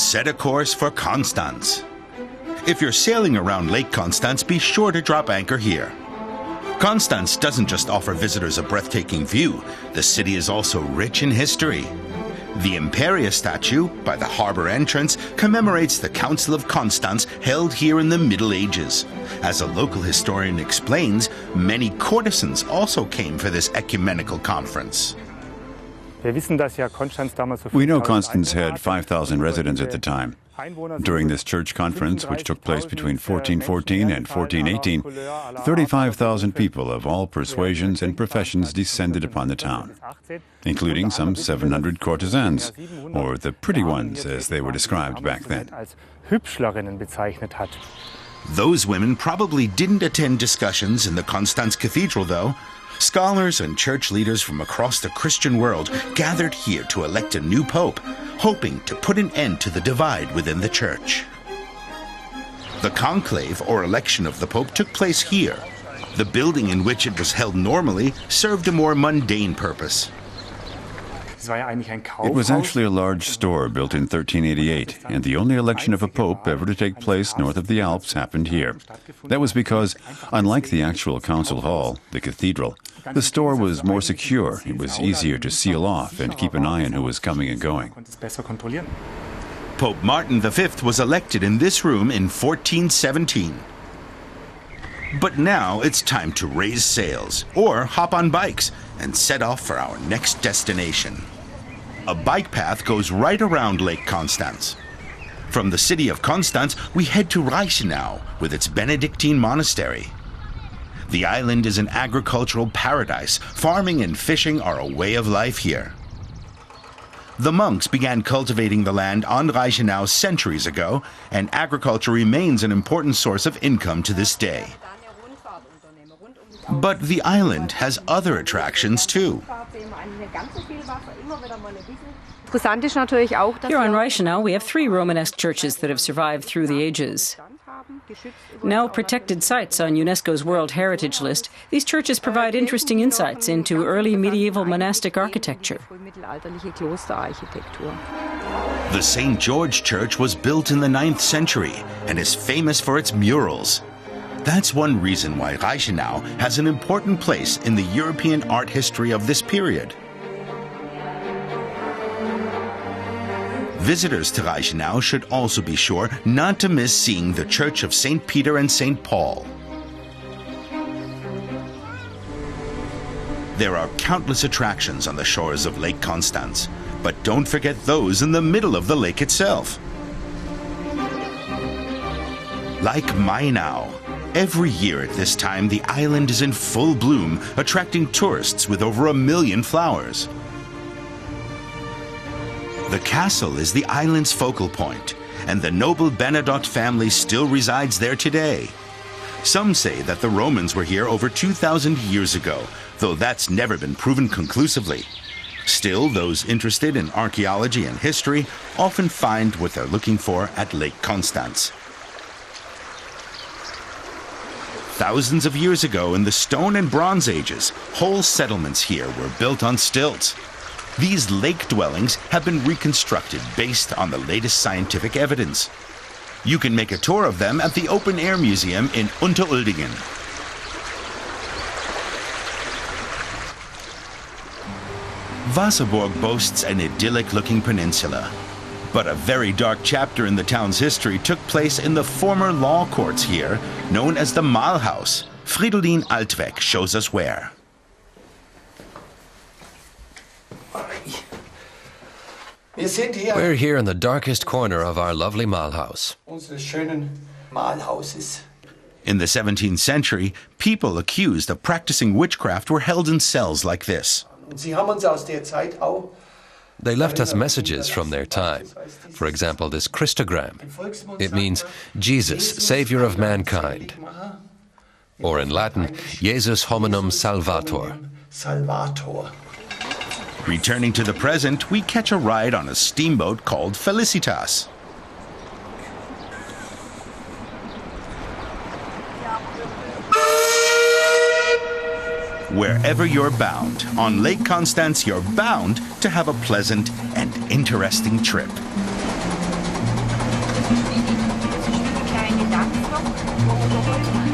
set a course for Constance. If you're sailing around Lake Constance, be sure to drop anchor here. Constance doesn't just offer visitors a breathtaking view, the city is also rich in history. The Imperia statue, by the harbor entrance, commemorates the Council of Constance held here in the Middle Ages. As a local historian explains, many courtesans also came for this ecumenical conference. We know Constance had 5,000 residents at the time. During this church conference, which took place between 1414 and 1418, 35,000 people of all persuasions and professions descended upon the town, including some 700 courtesans, or the pretty ones as they were described back then. Those women probably didn't attend discussions in the Constance Cathedral, though. Scholars and church leaders from across the Christian world gathered here to elect a new pope, hoping to put an end to the divide within the church. The conclave, or election of the pope, took place here. The building in which it was held normally served a more mundane purpose. It was actually a large store built in 1388, and the only election of a pope ever to take place north of the Alps happened here. That was because, unlike the actual council hall, the cathedral, the store was more secure. It was easier to seal off and keep an eye on who was coming and going. Pope Martin V was elected in this room in 1417. But now it's time to raise sails, or hop on bikes, and set off for our next destination. A bike path goes right around Lake Constance. From the city of Constance, we head to Reichenau with its Benedictine Monastery. The island is an agricultural paradise. Farming and fishing are a way of life here. The monks began cultivating the land on Reichenau centuries ago, and agriculture remains an important source of income to this day. But the island has other attractions too. Here on Reichenau, we have 3 Romanesque churches that have survived through the ages. Now protected sites on UNESCO's World Heritage List, these churches provide interesting insights into early medieval monastic architecture. The St. George Church was built in the 9th century and is famous for its murals. That's one reason why Reichenau has an important place in the European art history of this period. Visitors to Reichenau should also be sure not to miss seeing the Church of St. Peter and St. Paul. There are countless attractions on the shores of Lake Constance, but don't forget those in the middle of the lake itself. Like Mainau, every year at this time the island is in full bloom, attracting tourists with over 1 million flowers. The castle is the island's focal point, and the noble Bernadotte family still resides there today. Some say that the Romans were here over 2,000 years ago, though that's never been proven conclusively. Still, those interested in archaeology and history often find what they're looking for at Lake Constance. Thousands of years ago, in the Stone and Bronze Ages, whole settlements here were built on stilts. These lake dwellings have been reconstructed based on the latest scientific evidence. You can make a tour of them at the Open Air Museum in Unteruldingen. Wasserburg boasts an idyllic-looking peninsula. But a very dark chapter in the town's history took place in the former law courts here, known as the Malhaus. Fridolin Altweg shows us where. We're here in the darkest corner of our lovely Malhaus. In the 17th century, people accused of practicing witchcraft were held in cells like this. They left us messages from their time. For example, this Christogram. It means Jesus, Savior of mankind. Or in Latin, Jesus hominum salvator. Returning to the present, we catch a ride on a steamboat called Felicitas. Wherever you're bound, on Lake Constance you're bound to have a pleasant and interesting trip. Das ist wie ein kleiner Dampflok, wo man